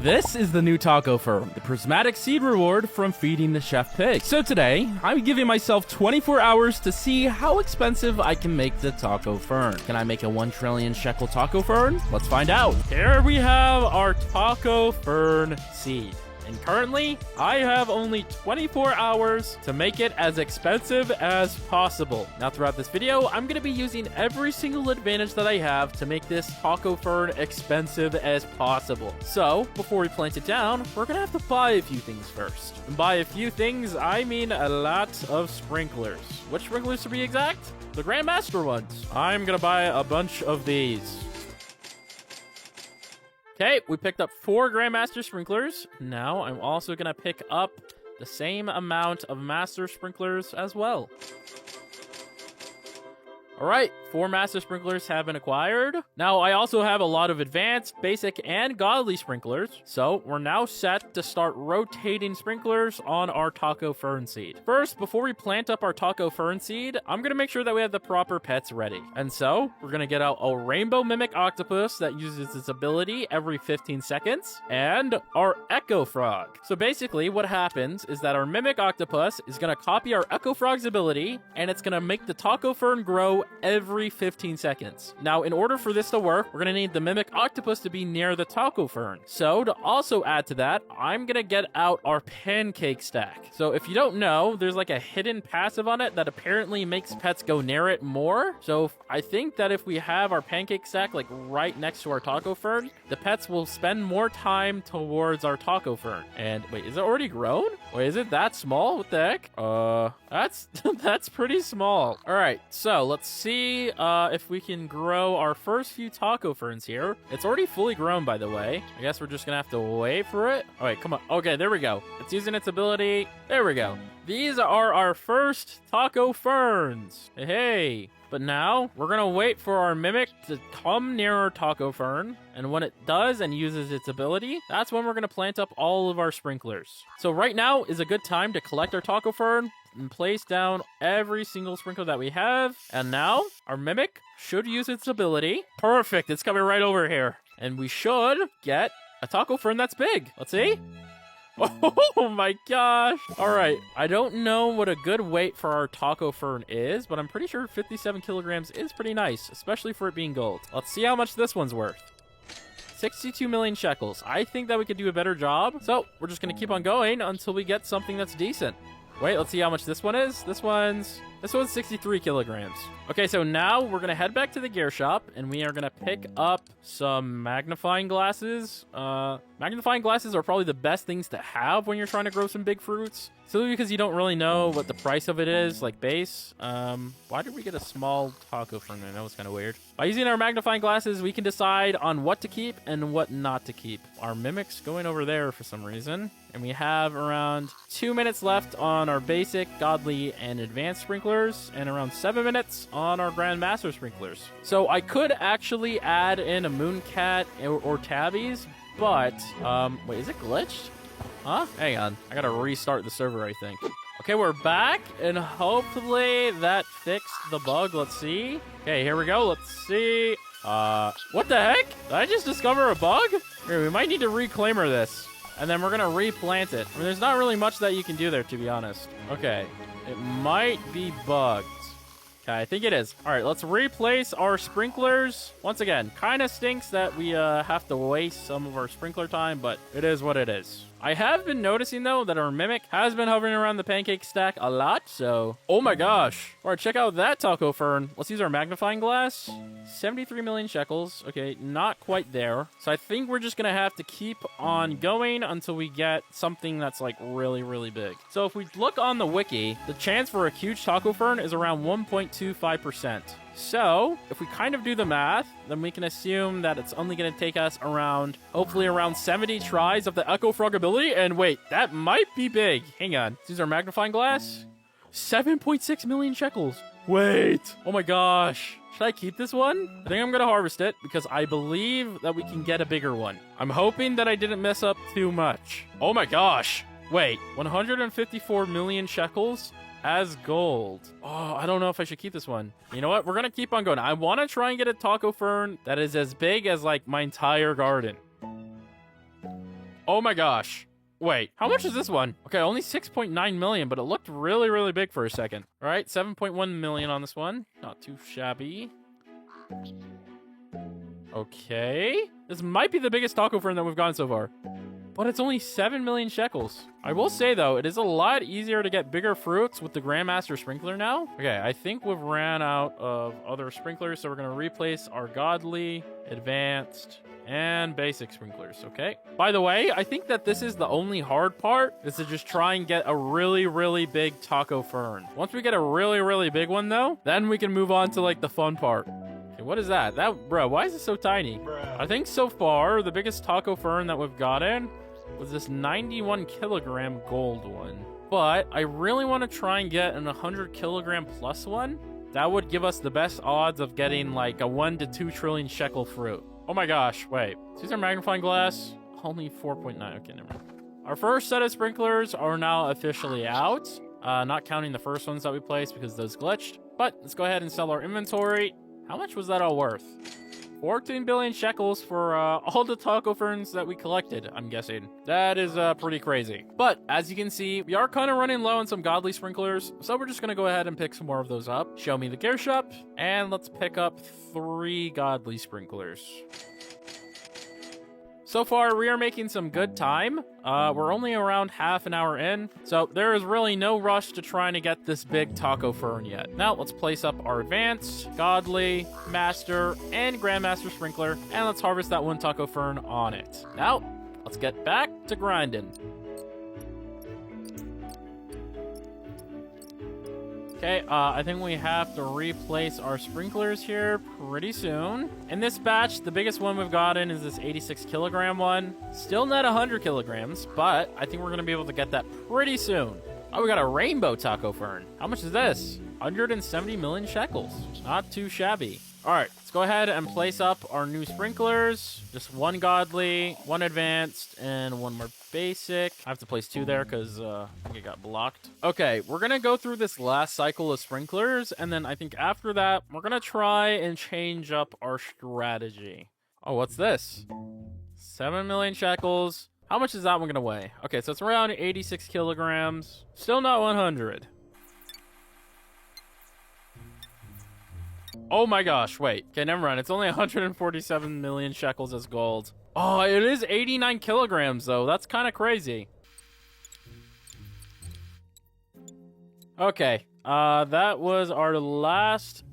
This is the new taco fern, the prismatic seed reward from feeding the chef pig. So today, I'm giving myself 24 hours to see how expensive I can make the taco fern. Can I make a 1 trillion shekel taco fern? Let's find out. Here we have our taco fern seed. And currently, I have only 24 hours to make it as expensive as possible. Now, throughout this video, I'm going to be using every single advantage that I have to make this taco fern expensive as possible. So, before we plant it down, we're going to have to buy a few things first. And by a few things, I mean a lot of sprinklers. Which sprinklers to be exact? The Grandmaster ones. I'm going to buy a bunch of these. Okay, we picked up 4 Grandmaster sprinklers. Now, I'm also going to pick up the same amount of Master sprinklers as well. All right, 4 Master sprinklers have been acquired. Now, I also have a lot of advanced, basic, and godly sprinklers. So, we're now set to start rotating sprinklers on our taco fern seed. First, before we plant up our taco fern seed, I'm going to make sure that we have the proper pets ready. And so, we're going to get out a rainbow mimic octopus that uses its ability every 15 seconds, and our echo frog. So basically, what happens is that our mimic octopus is going to copy our echo frog's ability, and it's going to make the taco fern grow every 15 seconds. Now, in order for this to work, we're going to need the mimic octopus to be near the taco fern. So, to also add to that, I'm going to get out our pancake stack. So, if you don't know, there's like a hidden passive on it that apparently makes pets go near it more. So, I think that if we have our pancake stack like right next to our taco fern, the pets will spend more time towards our taco fern. And wait, is it already grown? Wait, is it that small? What the heck? That's pretty small. All right, so let's see if we can grow our first few taco ferns here. It's already fully grown, by the way. I guess we're just gonna have to wait for it. All right, come on. Okay, there we go. It's using its ability. There we go. These are our first taco ferns. Hey. But now, we're going to wait for our mimic to come near our taco fern, and when it does and uses its ability, that's when we're going to plant up all of our sprinklers. So right now is a good time to collect our taco fern and place down every single sprinkler that we have. And now, our mimic should use its ability. Perfect, it's coming right over here. And we should get a taco fern that's big. Let's see. Oh my gosh. All right. I don't know what a good weight for our taco fern is, but I'm pretty sure 57 kilograms is pretty nice, especially for it being gold. Let's see how much this one's worth. 62 million shekels. I think that we could do a better job. So we're just going to keep on going until we get something that's decent. Wait, let's see how much this one is. This one's 63 kilograms. Okay, so now we're going to head back to the gear shop, and we are going to pick up some magnifying glasses. Magnifying glasses are probably the best things to have when you're trying to grow some big fruits. Simply because you don't really know what the price of it is, like base. Why did we get a small taco fern? That was kind of weird. By using our magnifying glasses, we can decide on what to keep and what not to keep. Our mimic's going over there for some reason. And we have around 2 minutes left on our basic, godly, and advanced sprinklers, and around 7 minutes on our Grandmaster sprinklers. So I could actually add in a Mooncat or Tabbies, but, wait, is it glitched? Huh? Hang on. I gotta restart the server, I think. Okay, we're back, and hopefully that fixed the bug. Let's see. Okay, here we go. Let's see. What the heck? Did I just discover a bug? Here, we might need to reclaimer this. And then we're going to replant it. I mean, there's not really much that you can do there, to be honest. Okay. It might be bugged. Okay, I think it is. All right, let's replace our sprinklers. Once again, kind of stinks that we have to waste some of our sprinkler time, but it is what it is. I have been noticing, though, that our mimic has been hovering around the pancake stack a lot, so... Oh my gosh. All right, check out that taco fern. Let's use our magnifying glass. 73 million shekels. Okay, not quite there. So I think we're just going to have to keep on going until we get something that's, like, really, really big. So if we look on the wiki, the chance for a huge taco fern is around 1.25%. So, if we kind of do the math, then we can assume that it's only going to take us hopefully around 70 tries of the Echo Frog ability. And wait, that might be big. Hang on. Let's use our magnifying glass. 7.6 million shekels. Wait. Oh my gosh. Should I keep this one? I think I'm going to harvest it because I believe that we can get a bigger one. I'm hoping that I didn't mess up too much. Oh my gosh. Wait, 154 million shekels? as gold. Oh, I don't know if I should keep this one. You know what? We're going to keep on going. I want to try and get a taco fern that is as big as, like, my entire garden. Oh my gosh. Wait, how much is this one? Okay, only 6.9 million, but it looked really, really big for a second. All right, 7.1 million on this one. Not too shabby. Okay. This might be the biggest taco fern that we've gotten so far. But it's only 7 million shekels. I will say, though, it is a lot easier to get bigger fruits with the Grandmaster Sprinkler now. Okay, I think we've ran out of other sprinklers, so we're going to replace our Godly, Advanced, and Basic sprinklers, okay? By the way, I think that this is the only hard part, is to just try and get a really, really big taco fern. Once we get a really, really big one, though, then we can move on to, like, the fun part. Okay, what is that? Bro, why is it so tiny? I think so far, the biggest taco fern that we've gotten was this 91 kilogram gold one. But I really want to try and get an 100 kilogram plus one. That would give us the best odds of getting like a 1 to 2 trillion shekel fruit. Oh my gosh, wait. Is these our magnifying glass? Only 4.9. Okay, never mind. Our first set of sprinklers are now officially out. Not counting the first ones that we placed because those glitched. But let's go ahead and sell our inventory. How much was that all worth? 14 billion shekels for all the taco ferns that we collected, I'm guessing. That is pretty crazy. But as you can see, we are kind of running low on some godly sprinklers, so we're just going to go ahead and pick some more of those up. Show me the gear shop, and let's pick up 3 godly sprinklers. So far, we are making some good time. We're only around half an hour in, so there is really no rush to trying to get this big taco fern yet. Now, let's place up our Advanced, Godly, Master, and Grandmaster Sprinkler, and let's harvest that 1 taco fern on it. Now, let's get back to grinding. Okay, I think we have to replace our sprinklers here pretty soon. In this batch, the biggest one we've gotten is this 86 kilogram one. Still not 100 kilograms, but I think we're going to be able to get that pretty soon. Oh, we got a rainbow taco fern. How much is this? 170 million shekels. Not too shabby. All right, let's go ahead and place up our new sprinklers. Just 1 godly, 1 advanced, and 1 more basic. I have to place 2 there because I think it got blocked. Okay, we're going to go through this last cycle of sprinklers, and then I think after that, we're going to try and change up our strategy. Oh, what's this? 7 million shekels. How much is that one going to weigh? Okay, so it's around 86 kilograms. Still not 100. Oh my gosh, wait. Okay, never mind. It's only 147 million shekels as gold. Oh, it is 89 kilograms, though. That's kind of crazy. Okay, that was our last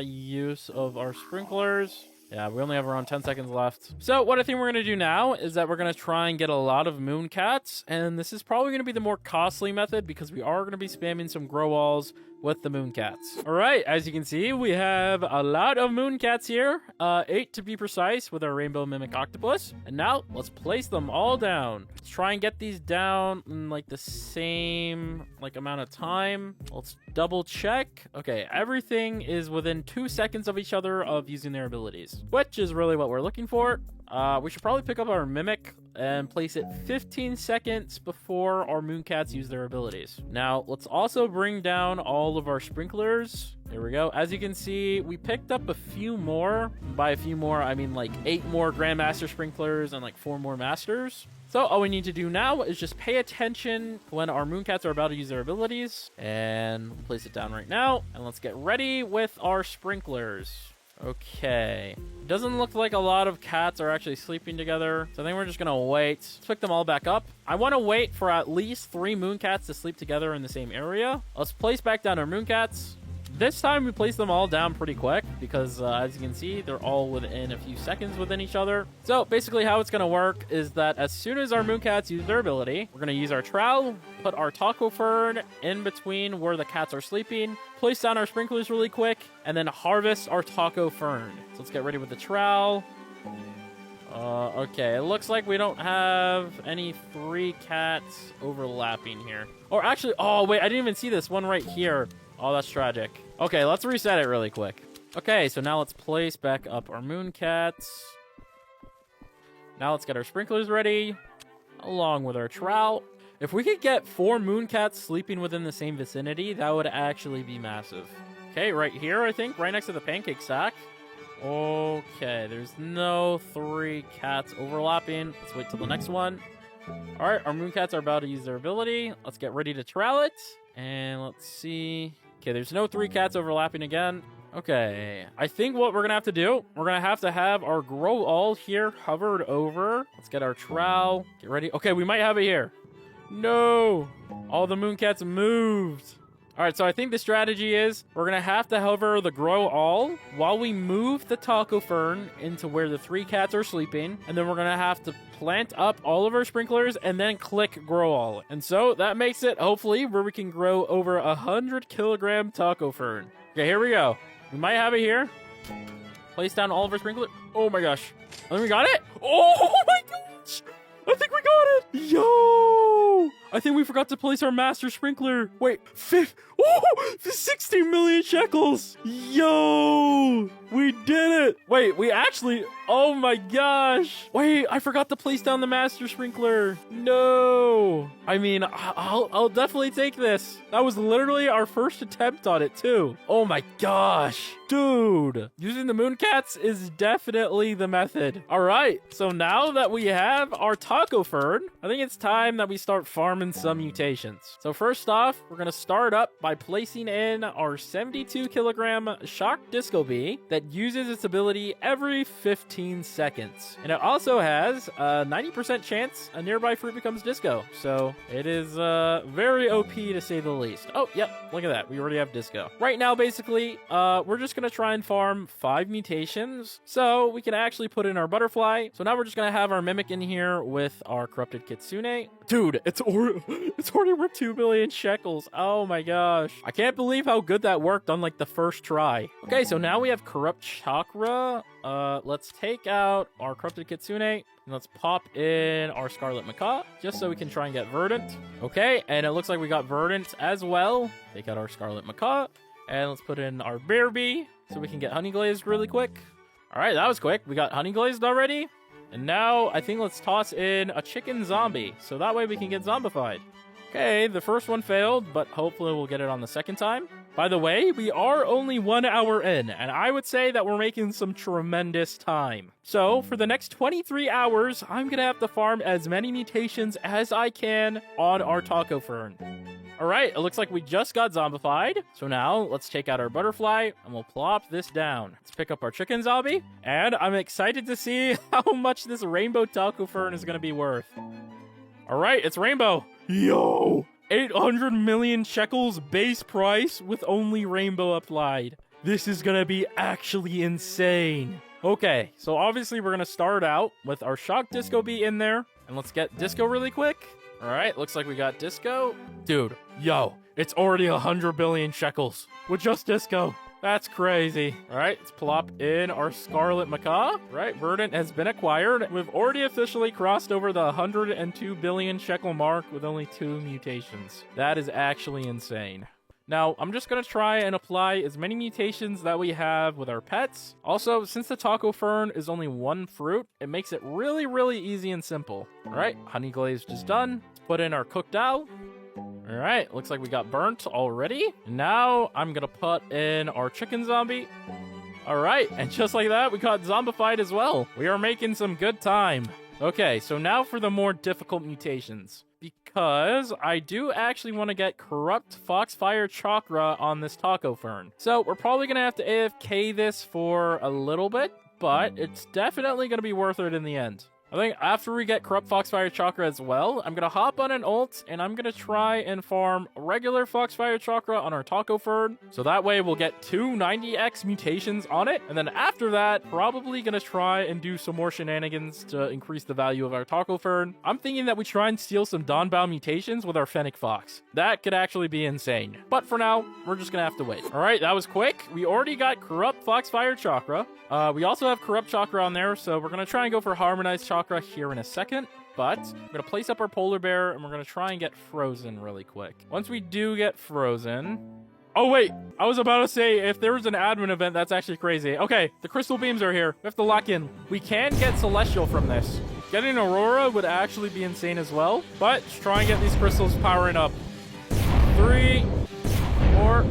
use of our sprinklers. Yeah, we only have around 10 seconds left. So what I think we're going to do now is that we're going to try and get a lot of mooncats. And this is probably going to be the more costly method because we are going to be spamming some grow walls with the mooncats. All right, as you can see, we have a lot of mooncats here. 8 to be precise with our rainbow mimic octopus. And now let's place them all down. Let's try and get these down in like the same amount of time. Let's double check. Okay, everything is within 2 seconds of each other of using their abilities, which is really what we're looking for. We should probably pick up our mimic and place it 15 seconds before our mooncats use their abilities. Now, let's also bring down all of our sprinklers. There we go. As you can see, we picked up a few more. By a few more, I mean like 8 more Grandmaster sprinklers and like 4 more Masters. So all we need to do now is just pay attention when our mooncats are about to use their abilities. And we'll place it down right now. And let's get ready with our sprinklers. Okay. Doesn't look like a lot of cats are actually sleeping together, so I think we're just gonna wait. Let's pick them all back up. I want to wait for at least 3 mooncats to sleep together in the same area. Let's place back down our mooncats. This time we place them all down pretty quick because as you can see, they're all within a few seconds within each other. So basically how it's going to work is that as soon as our mooncats use their ability, we're going to use our trowel, put our taco fern in between where the cats are sleeping, place down our sprinklers really quick, and then harvest our taco fern. So let's get ready with the trowel. Okay, it looks like we don't have any 3 cats overlapping here. Or actually, oh wait, I didn't even see this one right here. Oh, that's tragic. Okay, let's reset it really quick. Okay, so now let's place back up our mooncats. Now let's get our sprinklers ready, along with our trowel. If we could get 4 mooncats sleeping within the same vicinity, that would actually be massive. Okay, right here, I think, right next to the pancake sack. Okay, there's no 3 cats overlapping. Let's wait till the next one. All right, our Mooncats are about to use their ability. Let's get ready to trowel it. And let's see. Okay, there's no 3 cats overlapping again. Okay, I think what we're going to have to do, we're going to have our grow all here hovered over. Let's get our trowel. Get ready. Okay, we might have it here. No, all the Mooncats moved. All right, so I think the strategy is we're going to hover the grow all while we move the taco fern into where the 3 cats are sleeping. And then we're going to have to plant up all of our sprinklers and then click grow all. And so that makes it, hopefully, where we can grow over 100-kilogram taco fern. Okay, here we go. We might have it here. Place down all of our sprinklers. Oh my gosh. I think we got it. Oh my gosh. I think we got it. Yo. I think we forgot to place our master sprinkler. Wait, 60 million shekels. Yo, we did it. Wait, we actually, oh my gosh. Wait, I forgot to place down the master sprinkler. No. I mean, I'll definitely take this. That was literally our first attempt on it too. Oh my gosh. Dude, using the Mooncats is definitely the method. All right, so now that we have our taco fern, I think it's time that we start farming some mutations. So first off, we're gonna start up by placing in our 72-kilogram shock disco bee that uses its ability every 15 seconds. And it also has a 90% chance a nearby fruit becomes disco. So it is very OP to say the least. Oh, yep, look at that. We already have disco. Right now, basically, we're just gonna try and farm 5 mutations so we can actually put in our butterfly. So now we're just gonna have our mimic in here with our corrupted kitsune. Dude, it's already worth 2 million shekels. Oh my gosh. I can't believe how good that worked on like the first try. Okay, so now we have corrupt chakra. Let's take out our corrupted kitsune and let's pop in our scarlet macaw just so we can try and get verdant. Okay, and it looks like we got verdant as well. Take out our scarlet macaw and let's put in our bear bee so we can get honey glazed really quick. All right, that was quick. We got honey glazed already. And now I think let's toss in a chicken zombie so that way we can get zombified. Okay, the first one failed, but hopefully we'll get it on the second time. By the way, we are only 1 hour in, and I would say that we're making some tremendous time. So for the next 23 hours, I'm going to have to farm as many mutations as I can on our taco fern. All right, it looks like we just got zombified. So now let's take out our butterfly and we'll plop this down. Let's pick up our chicken zombie. And I'm excited to see how much this rainbow taco fern is going to be worth. All right, it's rainbow. Yo, 800 million shekels base price with only rainbow applied. This is going to be actually insane. Okay, so obviously we're going to start out with our shock disco bee in there. And let's get disco really quick. All right, looks like we got disco. Dude, yo, it's already 100 billion shekels with just disco. That's crazy. All right, let's plop in our scarlet macaw. Right, verdant has been acquired. We've already officially crossed over the 102 billion shekel mark with only 2 mutations. That is actually insane. Now, I'm just going to try and apply as many mutations that we have with our pets. Also, since the taco fern is only 1 fruit, it makes it really, really easy and simple. All right, honey glazed is done. Let's put in our cooked owl. All right, looks like we got burnt already. Now, I'm going to put in our chicken zombie. All right, and just like that, we got zombified as well. We are making some good time. Okay, so now for the more difficult mutations. Because I do actually want to get corrupt foxfire chakra on this taco fern. So we're probably going to have to AFK this for a little bit, but it's definitely going to be worth it in the end. I think after we get corrupt foxfire chakra as well, I'm going to hop on an ult and I'm going to try and farm regular foxfire chakra on our taco fern. So that way we'll get 2 90x mutations on it. And then after that, probably going to try and do some more shenanigans to increase the value of our taco fern. I'm thinking that we try and steal some Dawnbound mutations with our fennec fox. That could actually be insane. But for now, we're just going to have to wait. All right, that was quick. We already got corrupt foxfire chakra. We also have corrupt chakra on there, so we're going to try and go for harmonized chakra here in a second. But we're going to place up our polar bear, and we're going to try and get frozen really quick. Once we do get frozen... Oh, wait. I was about to say, if there was an admin event, that's actually crazy. Okay, the crystal beams are here. We have to lock in. We can get celestial from this. Getting aurora would actually be insane as well. But let's try and get these crystals powering up. 3, 4,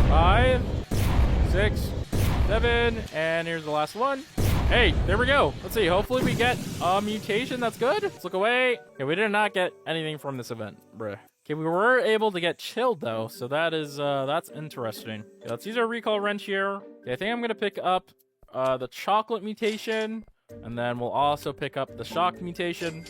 5, 6... 7, and here's the last one. Hey, there we go. Let's see. Hopefully we get a mutation that's good. Let's look away. Okay, we did not get anything from this event. Bruh. Okay, we were able to get chilled though, so that is that's interesting. Okay, let's use our recall wrench here. Okay, I think I'm gonna pick up the chocolate mutation, and then we'll also pick up the shock mutation.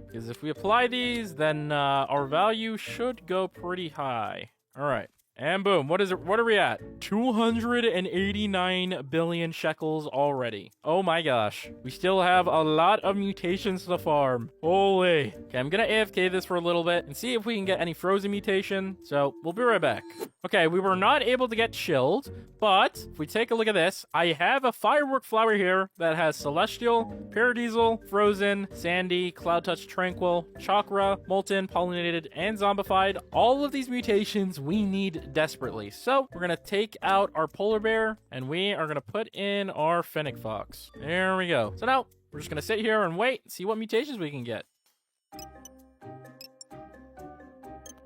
Because if we apply these, then our value should go pretty high. All right. And boom, what is it? What are we at? 289 billion shekels already. Oh my gosh. We still have a lot of mutations to farm. Holy. Okay, I'm gonna AFK this for a little bit and see if we can get any frozen mutation. So we'll be right back. Okay, we were not able to get chilled, but if we take a look at this, I have a firework flower here that has celestial, paradiesel, frozen, sandy, cloud touch, tranquil, chakra, molten, pollinated, and zombified. All of these mutations we need desperately. So we're gonna take out our polar bear and we are gonna put in our fennec fox. There we go. So now we're just gonna sit here and wait and see what mutations we can get.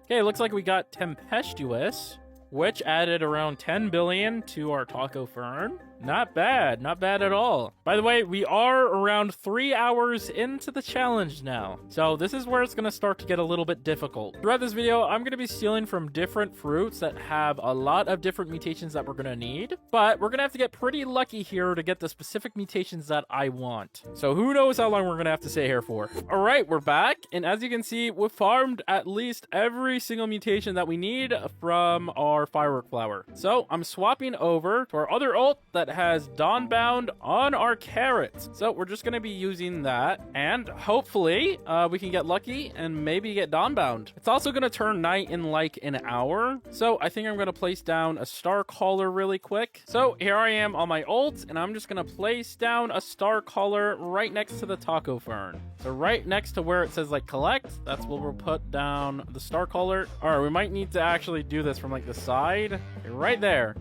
Okay, looks like we got tempestuous, which added around 10 billion to our taco fern. Not bad at all. By the way, we are around 3 hours into the challenge now. So this is where it's gonna start to get a little bit difficult. Throughout this video, I'm gonna be stealing from different fruits that have a lot of different mutations that we're gonna need, but we're gonna have to get pretty lucky here to get the specific mutations that I want. So who knows how long we're gonna have to stay here for. All right, we're back. And as you can see, we've farmed at least every single mutation that we need from our firework flower. So I'm swapping over to our other ult that has Dawnbound on our carrots. So we're just going to be using that, and hopefully we can get lucky and maybe get Dawnbound. It's also going to turn night in like an hour, so I think I'm going to place down a star caller really quick. So here I am on my ult, and I'm just going to place down a star caller right next to the taco fern. So right next to where it says like collect, that's where we'll put down the star caller. All right, we might need to actually do this from like the side. Okay, right there.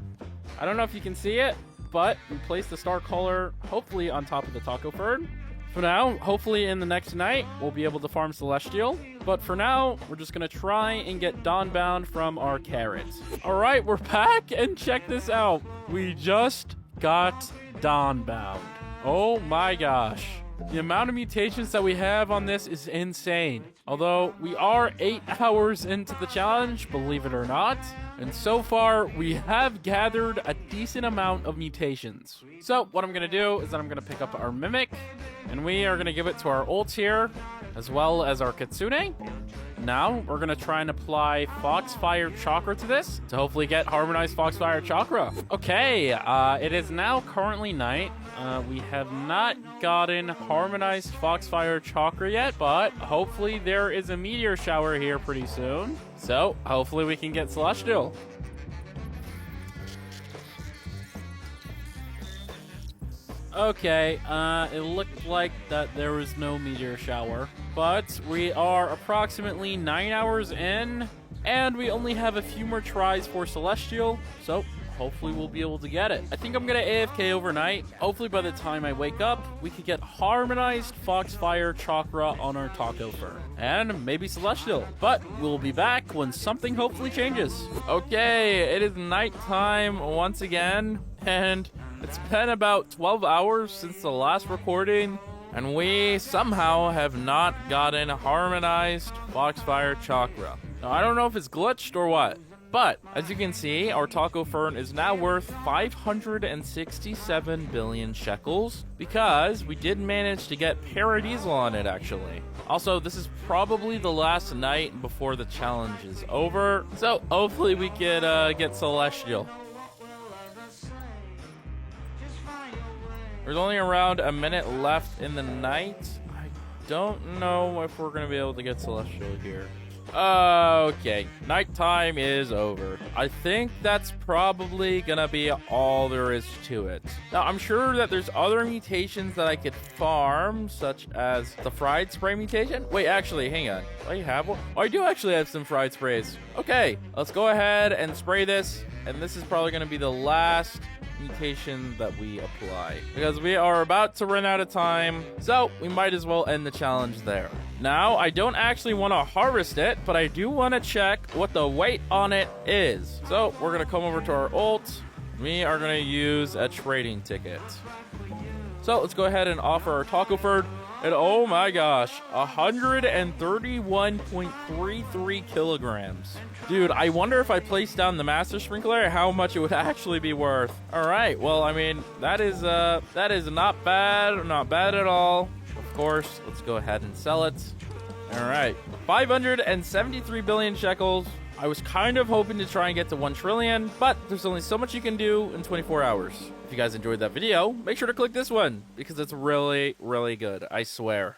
I don't know if you can see it, but we place the star caller hopefully on top of the taco fern. For now, hopefully in the next night, we'll be able to farm celestial. But for now, we're just going to try and get Dawnbound from our carrots. All right, we're back, and check this out. We just got Dawnbound. Oh my gosh. The amount of mutations that we have on this is insane. Although we are 8 hours into the challenge, believe it or not. And so far, we have gathered a decent amount of mutations. So what I'm going to do is that I'm going to pick up our Mimic, and we are going to give it to our ult here, as well as our Kitsune. Now, we're going to try and apply Foxfire Chakra to this to hopefully get Harmonized Foxfire Chakra. Okay, it is now currently night. We have not gotten Harmonized Foxfire Chakra yet, but hopefully there is a meteor shower here pretty soon. So, hopefully we can get Celestial. Okay, it looked like that there was no meteor shower, but we are approximately 9 hours in, and we only have a few more tries for Celestial, so hopefully we'll be able to get it. I think I'm gonna AFK overnight. Hopefully by the time I wake up, we could get Harmonized Foxfire Chakra on our taco fern, and maybe Celestial, but we'll be back when something hopefully changes. Okay, it is nighttime once again, and it's been about 12 hours since the last recording, and we somehow have not gotten Harmonized Foxfire Chakra. Now, I don't know if it's glitched or what, but as you can see, our taco fern is now worth 567 billion shekels because we did manage to get paradiesel on it, actually. Also, this is probably the last night before the challenge is over, so hopefully we could get Celestial. There's only around a minute left in the night. I don't know if we're going to be able to get Celestial here. Okay, nighttime is over. I think that's probably going to be all there is to it. Now, I'm sure that there's other mutations that I could farm, such as the fried spray mutation. Wait, actually, hang on. Do I have one? Oh, I do actually have some fried sprays. Okay, let's go ahead and spray this. And this is probably going to be the last mutation that we apply, because we are about to run out of time, so we might as well end the challenge there. Now, I don't actually want to harvest it, but I do want to check what the weight on it is. So we're going to come over to our ult. We are going to use a trading ticket. So let's go ahead and offer our taco Fern. And oh my gosh, 131.33 kilograms. Dude, I wonder if I place down the Master Sprinkler, how much it would actually be worth. All right, well, I mean, that is not bad at all. Of course, let's go ahead and sell it. All right, 573 billion shekels. I was kind of hoping to try and get to 1 trillion, but there's only so much you can do in 24 hours. If you guys enjoyed that video, make sure to click this one because it's really, really good, I swear.